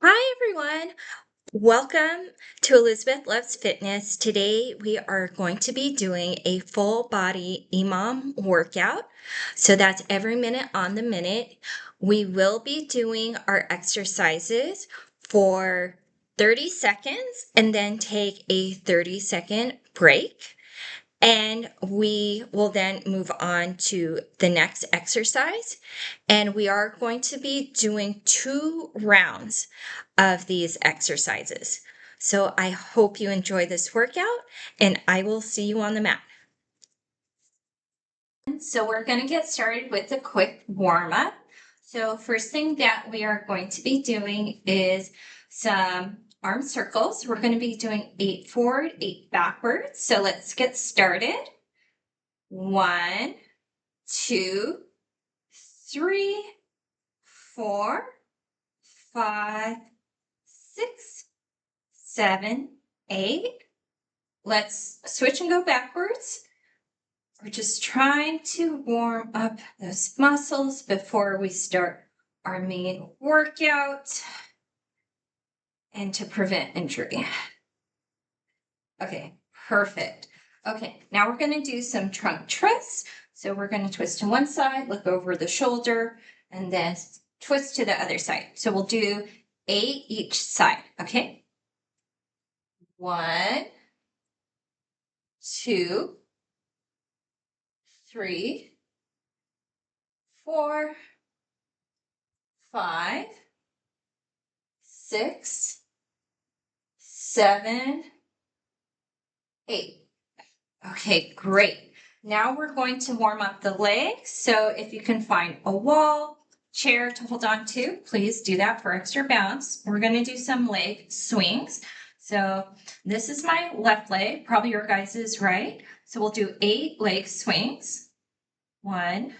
Hi, everyone. Welcome to Elizabeth Loves Fitness. Today, we are going to be doing a full body EMOM workout. So that's every minute on the minute. We will be doing our exercises for 30 seconds and then take a 30-second break. And we will then move on to the next exercise. And we are going to be doing 2 rounds of these exercises. So I hope you enjoy this workout and I will see you on the mat. So we're going to get started with a quick warm up. So first thing that we are going to be doing is some arm circles. We're going to be doing 8 forward, 8 backwards. So let's get started. 1, 2, 3, 4, 5, 6, 7, 8. Let's switch and go backwards. We're just trying to warm up those muscles before we start our main workout and to prevent injury. Okay, perfect. Okay, now we're going to do some trunk twists. So we're going to twist to one side, look over the shoulder, and then twist to the other side. So we'll do 8 each side, okay? 1, 2, 3, 4, 5, 6, 7, 8. Okay, great. Now we're going to warm up the legs. So if you can find a wall, chair to hold on to, please do that for extra bounce. We're going to do some leg swings. So this is my left leg, probably your guys' is right. So we'll do 8 leg swings. 1,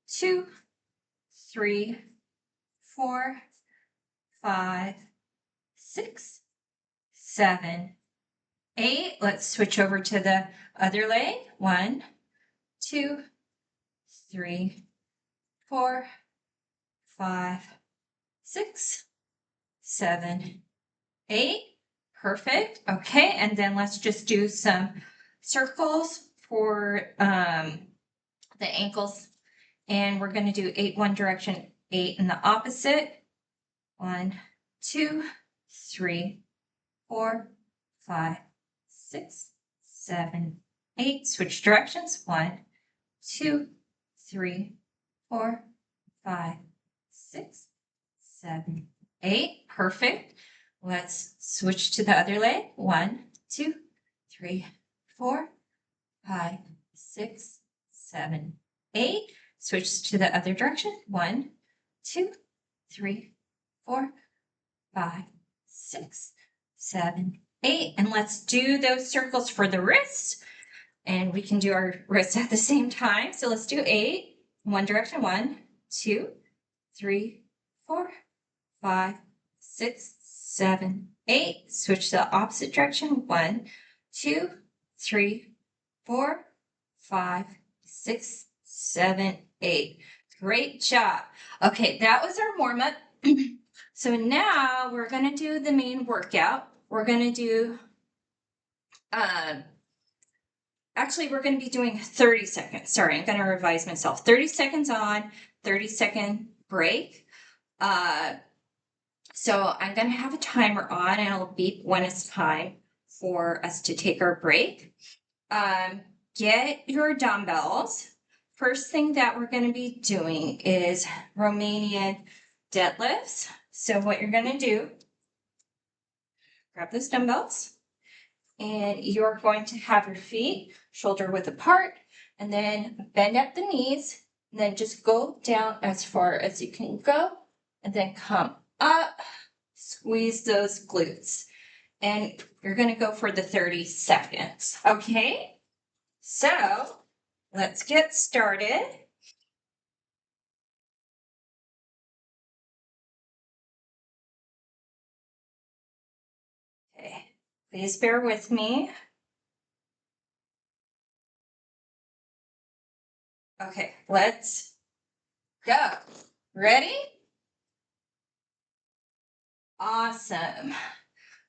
2, 3, 4, 5, 6, 7, 8. Let's switch over to the other leg. 1, 2, 3, 4, 5, 6, 7, 8. Perfect. Okay, and then let's just do some circles for the ankles. And we're going to do 8 one direction, 8 in the opposite. 1, 2, 3, 4, 5, 6, 7, 8. Switch directions. 1, 2, 3, 4, 5, 6, 7, 8. Perfect. Let's switch to the other leg. 1, 2, 3, 4, 5, 6, 7, 8. Switch to the other direction. 1, 2, 3, 4, 5, 6, 7, 8. And let's do those circles for the wrists. And we can do our wrists at the same time. So let's do 8. One direction. 1, 2, 3, 4, 5, 6, 7, 8. Switch to the opposite direction. 1, 2, 3, 4, 5, 6, 7, 8. Great job. Okay, that was our warm-up. So now we're going to do the main workout. We're going to do, actually, we're going to be doing 30 seconds. Sorry, I'm going to revise myself. 30 seconds on, 30-second break. So I'm going to have a timer on and it'll beep when it's time for us to take our break. Get your dumbbells. First thing that we're going to be doing is Romanian deadlifts. So what you're going to do, grab those dumbbells and you're going to have your feet shoulder width apart and then bend at the knees and then just go down as far as you can go and then come up, squeeze those glutes. And you're going to go for the 30 seconds. Okay, so let's get started. Okay, please bear with me. Okay, let's go. Ready? Awesome.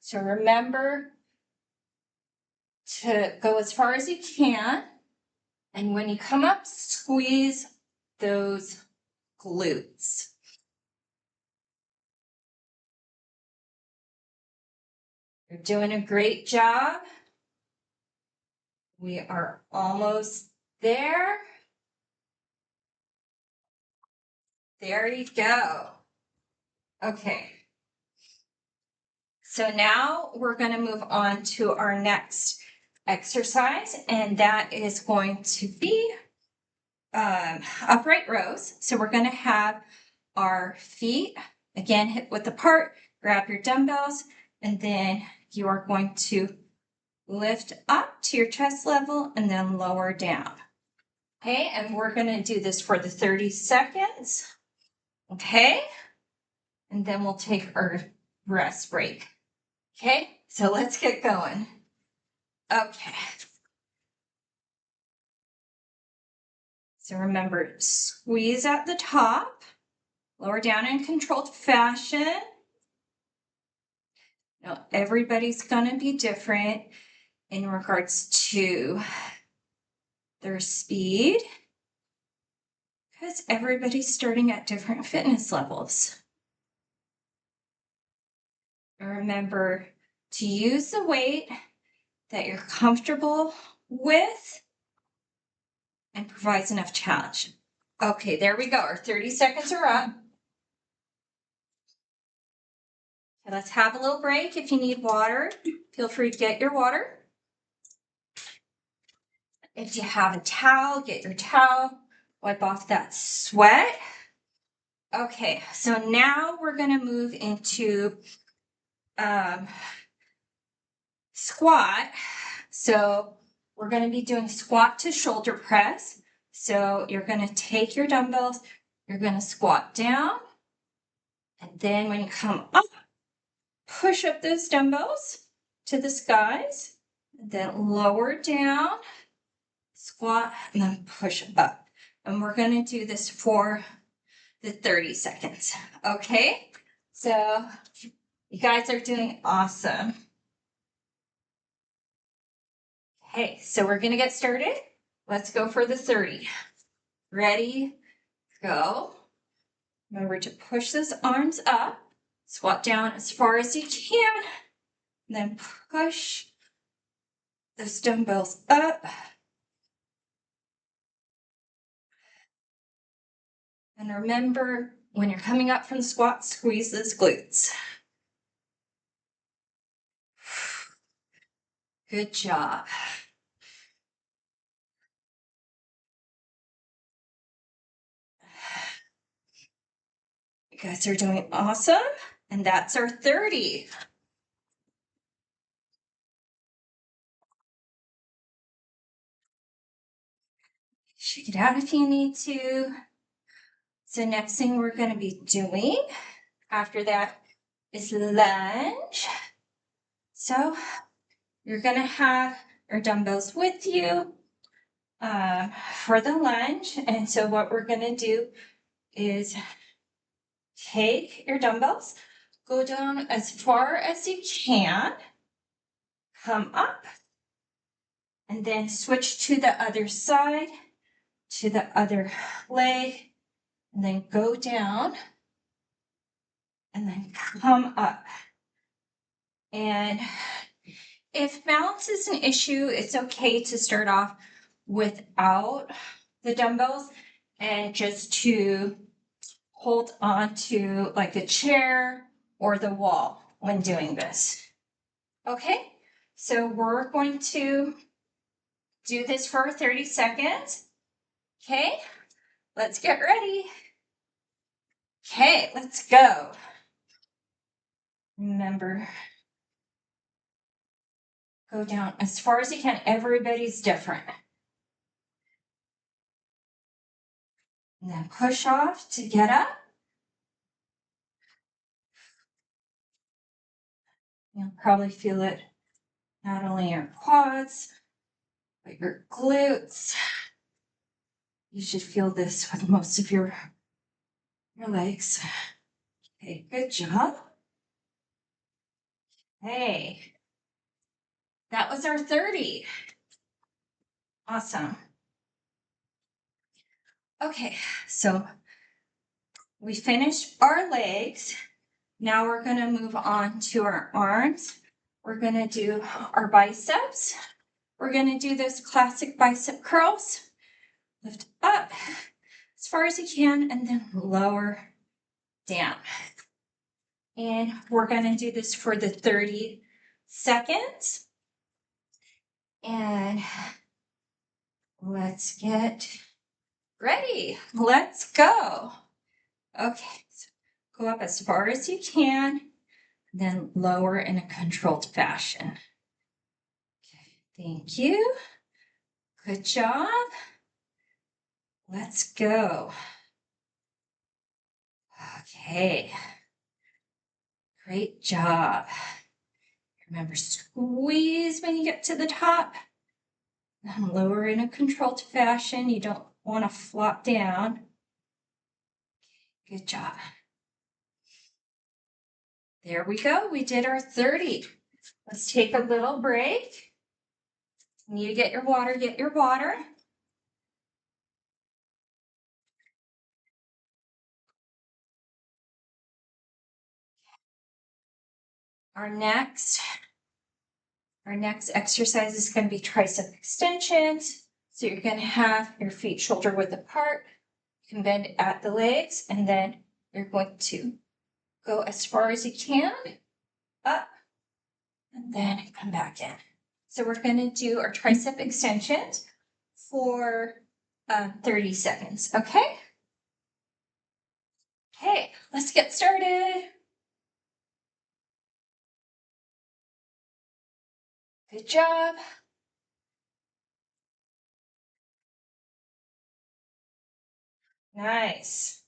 So remember to go as far as you can. And when you come up, squeeze those glutes. You're doing a great job. We are almost there. There you go. Okay. So now we're going to move on to our next exercise, and that is going to be upright rows. So we're going to have our feet, again, hip width apart, grab your dumbbells, and then you are going to lift up to your chest level and then lower down. Okay, and we're going to do this for the 30 seconds. Okay, and then we'll take our rest break. Okay, so let's get going. Okay. So remember, squeeze at the top, lower down in controlled fashion. Now, everybody's going to be different in regards to their speed because everybody's starting at different fitness levels. Remember to use the weight that you're comfortable with and provides enough challenge. Okay, there we go. Our 30 seconds are up. Okay, let's have a little break. If you need water, feel free to get your water. If you have a towel, get your towel. Wipe off that sweat. Okay, so now we're going to move into squat. So we're going to be doing squat to shoulder press. So you're going to take your dumbbells, you're going to squat down, and then when you come up, push up those dumbbells to the skies, then lower down, squat, and then push up. And we're going to do this for the 30 seconds. Okay, so you guys are doing awesome. Okay, so we're going to get started. Let's go for the 30. Ready, go. Remember to push those arms up, squat down as far as you can, and then push those dumbbells up. And remember, when you're coming up from the squat, squeeze those glutes. Good job. You guys are doing awesome. And that's our 30. Shake it out if you need to. So next thing we're going to be doing after that is lunge. So you're going to have your dumbbells with you for the lunge. And so what we're going to do is take your dumbbells, go down as far as you can, come up, and then switch to the other side, to the other leg, and then go down, and then come up. And if balance is an issue, it's okay to start off without the dumbbells and just to hold on to like a chair or the wall when doing this. Okay, so we're going to do this for 30 seconds. Okay, let's get ready. Okay, let's go. Remember, go down as far as you can. Everybody's different. And then push off to get up. You'll probably feel it not only in your quads, but your glutes. You should feel this with most of your legs. Okay, good job. Hey, that was our 30. Awesome. Okay, so we finished our legs. Now we're going to move on to our arms. We're going to do our biceps. We're going to do those classic bicep curls. Lift up as far as you can and then lower down. And we're going to do this for the 30 seconds. And let's get ready. Let's go. Okay, so go up as far as you can, then lower in a controlled fashion. Okay, thank you. Good job. Let's go. Okay. Great job. Remember, squeeze when you get to the top. Then lower in a controlled fashion. You don't want to flop down. Good job. There we go. We did our 30. Let's take a little break. You need to get your water, get your water. Our next exercise is going to be tricep extensions. So you're going to have your feet shoulder width apart. You can bend at the legs, and then you're going to go as far as you can, up, and then come back in. So we're going to do our tricep extensions for 30 seconds, okay? Okay, let's get started. Good job. Nice.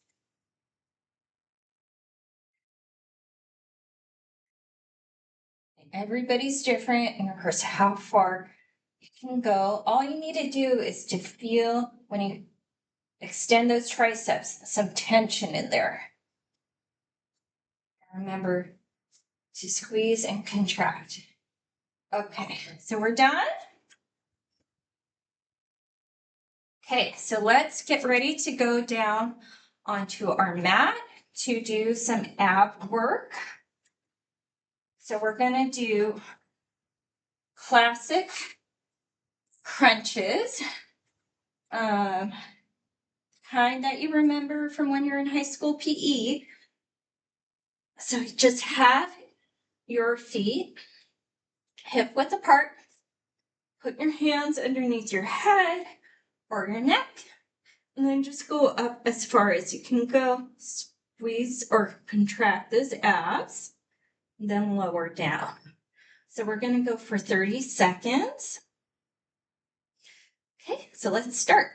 Everybody's different, and of course, how far you can go. All you need to do is to feel when you extend those triceps, some tension in there. Remember to squeeze and contract. Okay, so we're done. Okay, so let's get ready to go down onto our mat to do some ab work. So we're going to do classic crunches, kind that you remember from when you're in high school PE. So just have your feet hip width apart. Put your hands underneath your head or your neck, and then just go up as far as you can go. Squeeze or contract those abs, and then lower down. So we're going to go for 30 seconds. Okay, so let's start.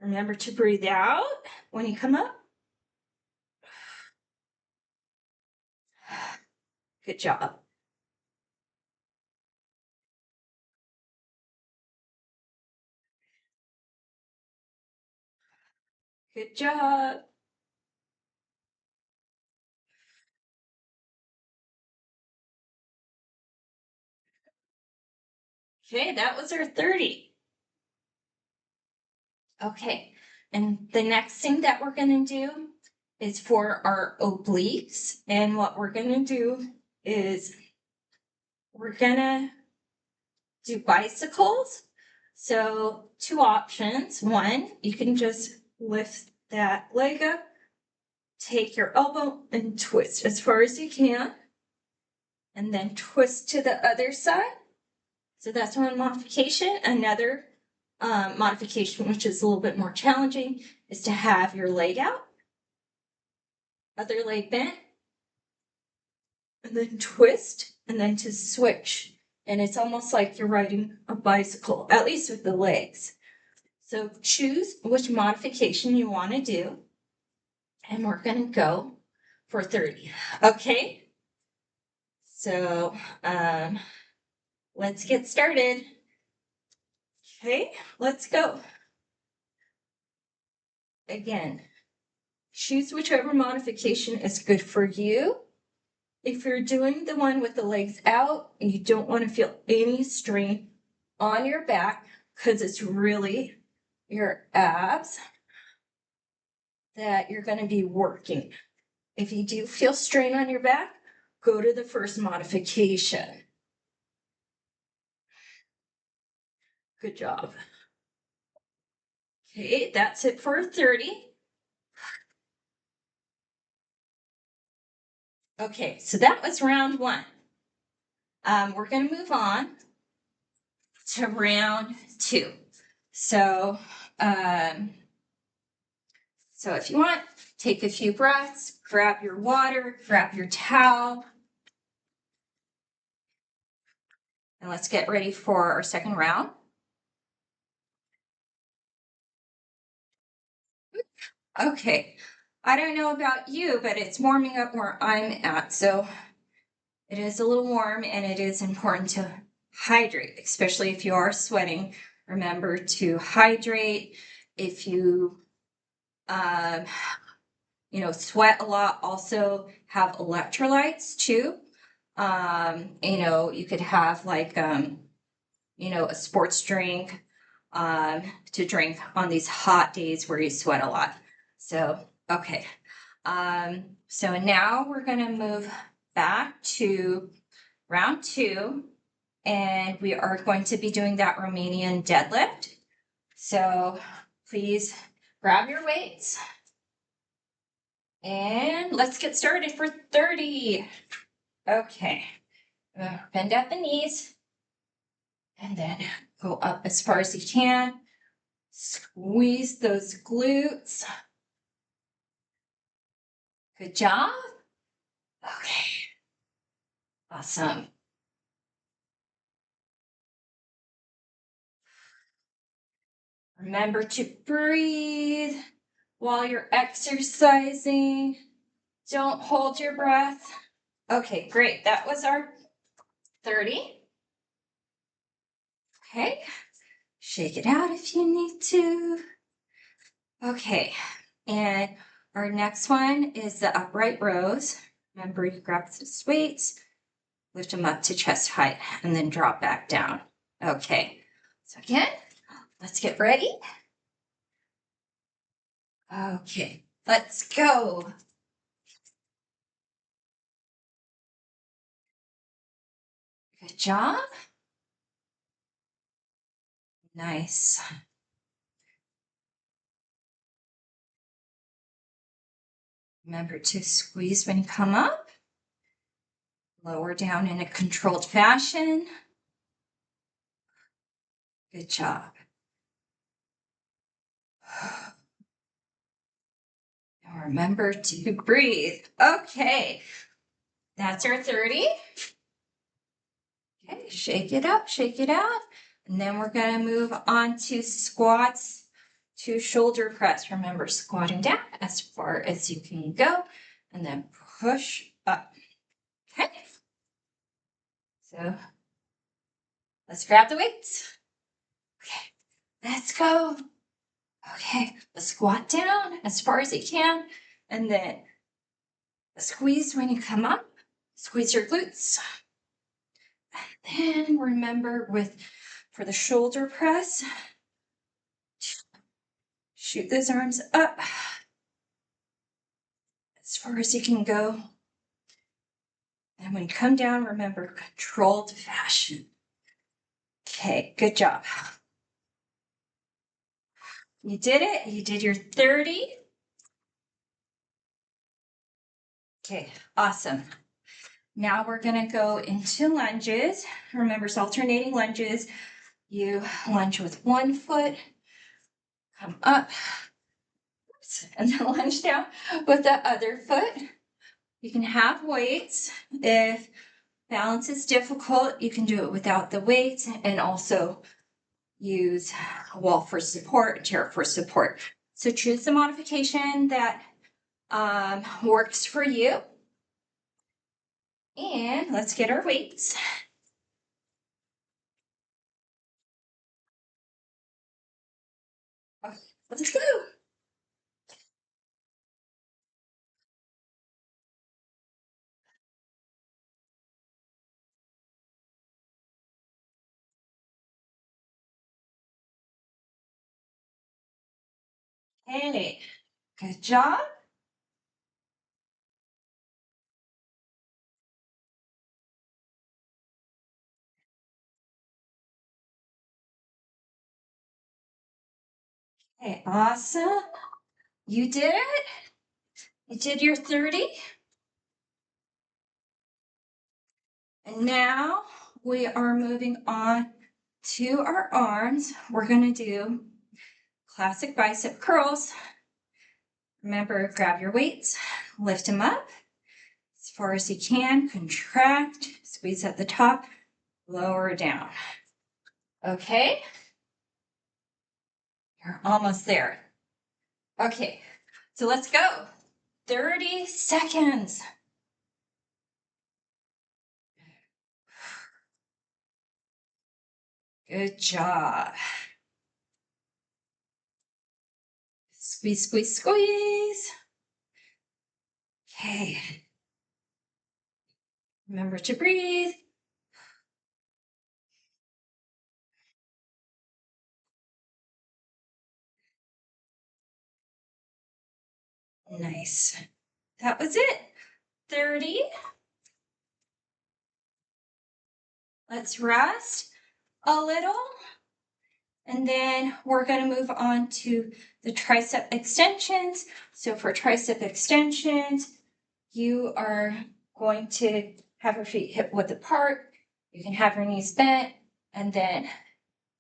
Remember to breathe out when you come up. Good job. Good job. Okay, that was our 30. Okay, and the next thing that we're going to do is for our obliques. And what we're going to do is we're going to do bicycles. So 2 options. One, you can just lift that leg up, take your elbow and twist as far as you can, and then twist to the other side. So that's one modification. Another modification, which is a little bit more challenging, is to have your leg out, other leg bent, and then twist, and then to switch. And it's almost like you're riding a bicycle, at least with the legs. So choose which modification you want to do, and we're going to go for 30. Okay? So let's get started. Okay, let's go. Again, choose whichever modification is good for you. If you're doing the one with the legs out and you don't want to feel any strain on your back, because it's really your abs that you're going to be working. If you do feel strain on your back, go to the first modification. Good job. Okay, that's it for 30. Okay, so that was round one. We're going to move on to round two. So if you want, take a few breaths, grab your water, grab your towel, and let's get ready for our second round. Okay, I don't know about you, but it's warming up where I'm at, so it is a little warm and it is important to hydrate, especially if you are sweating. Remember to hydrate. If you sweat a lot, also have electrolytes too. You could have like, a sports drink to drink on these hot days where you sweat a lot. So, okay. So now we're going to move back to round two, and we are going to be doing that Romanian deadlift. So please grab your weights. And let's get started for 30. Okay. Bend at the knees. And then go up as far as you can. Squeeze those glutes. Good job. Okay. Awesome. Remember to breathe while you're exercising. Don't hold your breath. Okay, great. That was our 30. Okay. Shake it out if you need to. Okay. And our next one is the upright rows. Remember, you grab those weights, lift them up to chest height, and then drop back down. Okay. So again, let's get ready. Okay, let's go. Good job. Nice. Remember to squeeze when you come up. Lower down in a controlled fashion. Good job. Now remember to breathe. Okay, that's our 30. Okay, shake it up, shake it out. And then we're going to move on to squats to shoulder press. Remember, squatting down as far as you can go and then push up. Okay. So let's grab the weights. Okay, let's go. Okay, squat down as far as you can and then squeeze when you come up. Squeeze your glutes. And then remember for the shoulder press, shoot those arms up as far as you can go. And when you come down, remember controlled fashion. Okay, good job. You did it. You did your 30. Okay, awesome. Now we're going to go into lunges. Remember, it's alternating lunges. You lunge with one foot, come up, and then lunge down with the other foot. You can have weights. If balance is difficult, you can do it without the weights and also use a wall for support, a chair for support. So choose the modification that works for you. And let's get our weights. Okay, let's go. Hey, good job. Hey, awesome. You did it. You did your 30. And now we are moving on to our arms. We're going to do classic bicep curls. Remember, grab your weights, lift them up as far as you can, contract, squeeze at the top, lower down. Okay, you're almost there. Okay, so let's go. 30 seconds. Good job. Squeeze, squeeze, squeeze. Okay. Remember to breathe. Nice. That was it. 30. Let's rest a little. And then we're going to move on to the tricep extensions. So for tricep extensions, you are going to have your feet hip width apart. You can have your knees bent and then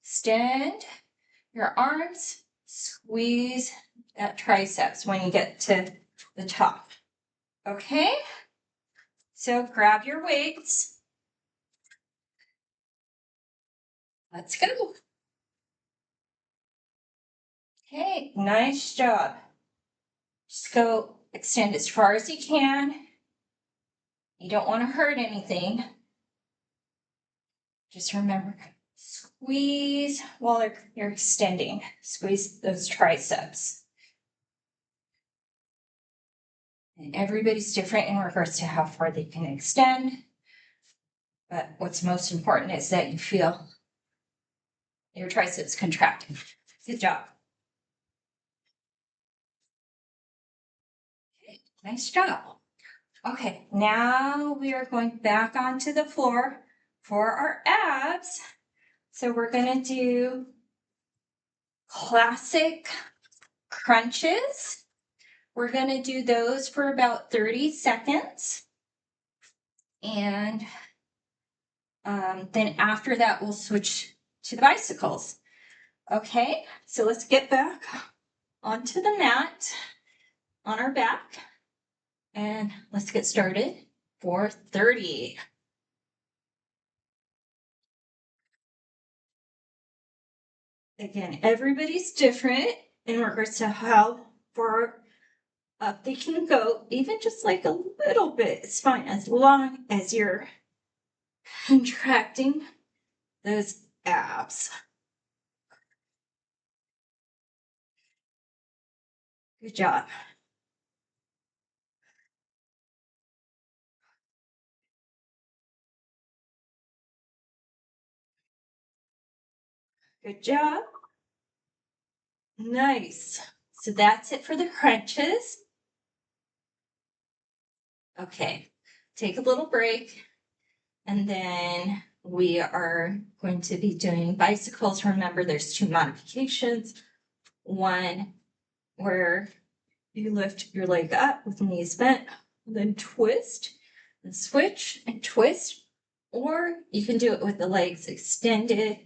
extend your arms, squeeze that triceps when you get to the top. Okay? So grab your weights. Let's go. Okay, nice job. Just go extend as far as you can. You don't want to hurt anything. Just remember, squeeze while you're extending. Squeeze those triceps. And everybody's different in regards to how far they can extend. But what's most important is that you feel your triceps contracting. Good job. Okay, nice job. Okay, now we are going back onto the floor for our abs. So we're going to do classic crunches. We're going to do those for about 30 seconds. And then after that, we'll switch to the bicycles. Okay, so let's get back onto the mat on our back. And let's get started for 30. Again, everybody's different in regards to how far up they can go. Even just like a little bit is fine, as long as you're contracting those abs. Good job. Good job. Nice. So that's it for the crunches. Okay, take a little break. And then we are going to be doing bicycles. Remember, there's two modifications. One where you lift your leg up with the knees bent, then twist and switch and twist. Or you can do it with the legs extended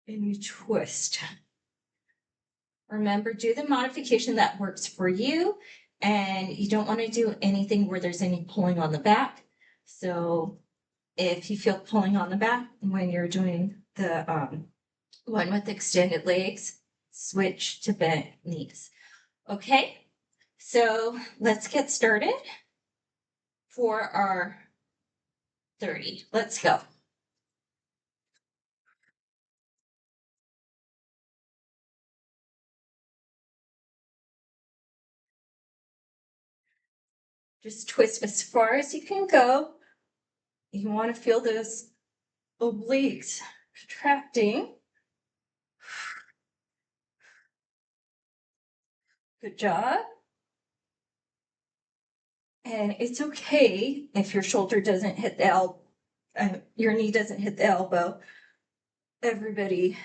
and you twist. Remember, do the modification that works for you, and you don't want to do anything where there's any pulling on the back. So if you feel pulling on the back when you're doing the one with extended legs, switch to bent knees. Okay, so let's get started for our 30. Let's go. Just twist as far as you can go. You want to feel those obliques contracting. Good job. And it's okay if your shoulder doesn't hit the elbow, your knee doesn't hit the elbow. Everybody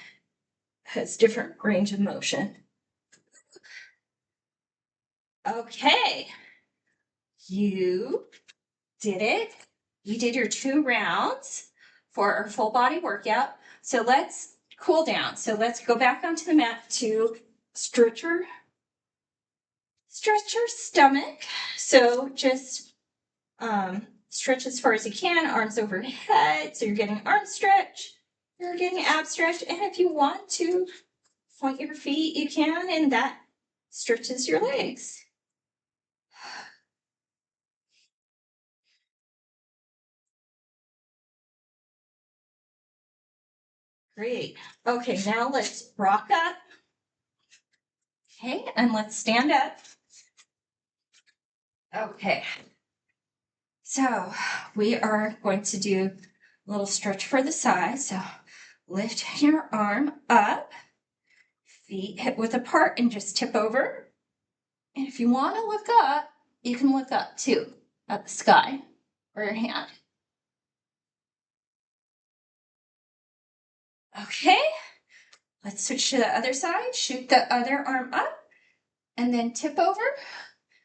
has different range of motion. Okay, you did it. You did your 2 rounds for our full body workout. So let's cool down. So let's go back onto the mat to stretch your stomach. So just stretch as far as you can, arms overhead. So you're getting arm stretch, you're getting ab stretch. And if you want to point your feet, you can, and that stretches your legs. Great. Okay, now let's rock up. Okay, and let's stand up. Okay. So we are going to do a little stretch for the side. So lift your arm up, feet hip width apart, and just tip over. And if you want to look up, you can look up too, at the sky or your hand. Okay, let's switch to the other side. Shoot the other arm up and then tip over.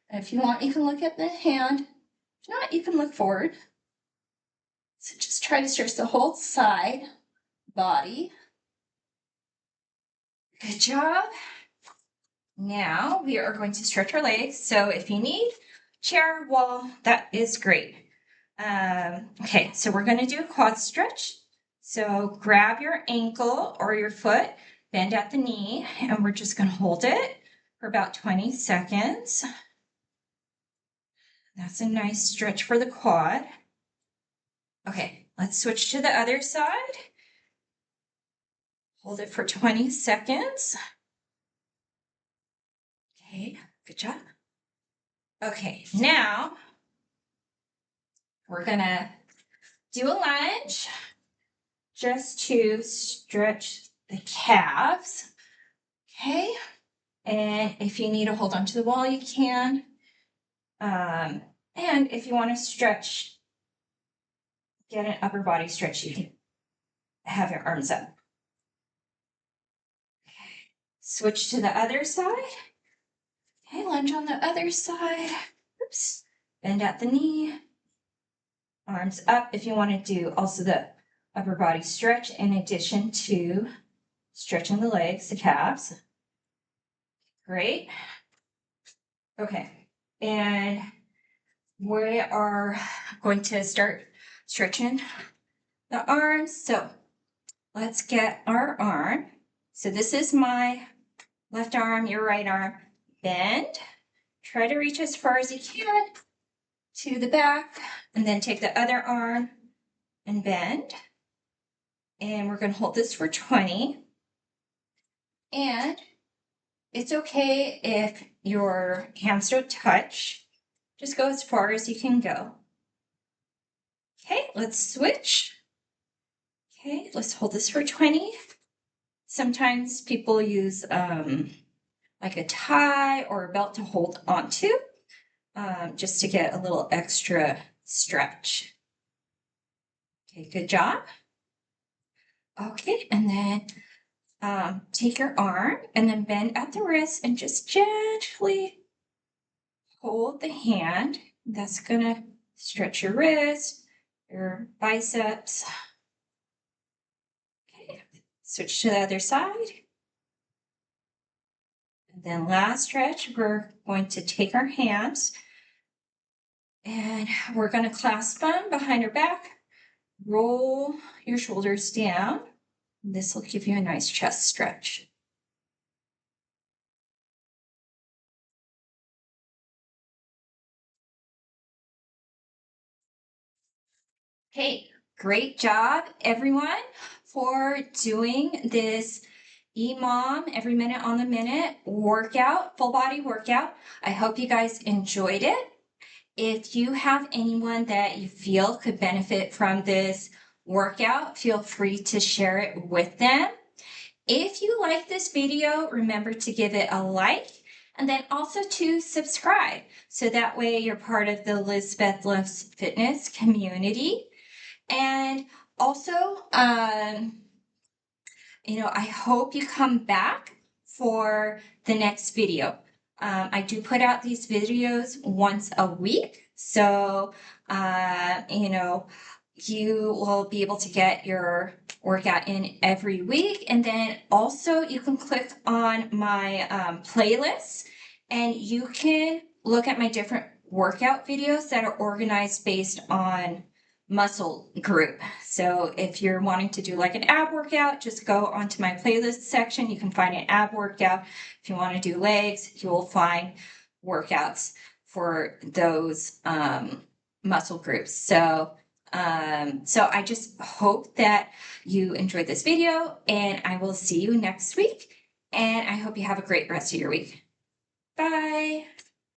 And if you want, you can look at the hand. If not, you can look forward. So just try to stretch the whole side, body. Good job. Now we are going to stretch our legs. So if you need chair, wall, that is great. Okay, so we're going to do a quad stretch. So grab your ankle or your foot, bend at the knee, and we're just going to hold it for about 20 seconds. That's a nice stretch for the quad. Okay, let's switch to the other side. Hold it for 20 seconds. Okay, good job. Okay, now we're gonna do a lunge just to stretch the calves. Okay, and if you need to hold onto the wall, you can. And if you want to stretch, get an upper body stretch, you can have your arms up. Okay. Switch to the other side. Okay, lunge on the other side. Oops. Bend at the knee. Arms up if you want to do also the upper body stretch in addition to stretching the legs, the calves. Great. Okay, and we are going to start stretching the arms. So let's get our arm. So this is my left arm, your right arm. Bend. Try to reach as far as you can to the back, and then take the other arm and bend. And we're going to hold this for 20. And it's okay if your hands don't touch. Just go as far as you can go. Okay, let's switch. Okay, let's hold this for 20. Sometimes people use like a tie or a belt to hold onto, just to get a little extra stretch. Okay, good job. Okay, and then take your arm and then bend at the wrist and just gently hold the hand. That's gonna stretch your wrist, your biceps. Okay, switch to the other side. And then last stretch, we're going to take our hands and we're gonna clasp them behind our back. Roll your shoulders down. This will give you a nice chest stretch. Hey, great job, everyone, for doing this EMOM every minute on the minute workout, full body workout. I hope you guys enjoyed it. If you have anyone that you feel could benefit from this workout, feel free to share it with them. If you like this video, remember to give it a like and then also to subscribe. So that way you're part of the Lizbeth Loves Fitness community. And also, I hope you come back for the next video. I do put out these videos once a week. So, you will be able to get your workout in every week. And then also you can click on my playlists and you can look at my different workout videos that are organized based on muscle group. So if you're wanting to do like an ab workout, just go onto my playlist section. You can find an ab workout. If you want to do legs, you will find workouts for those muscle groups. So I just hope that you enjoyed this video, and I will see you next week. And I hope you have a great rest of your week. Bye.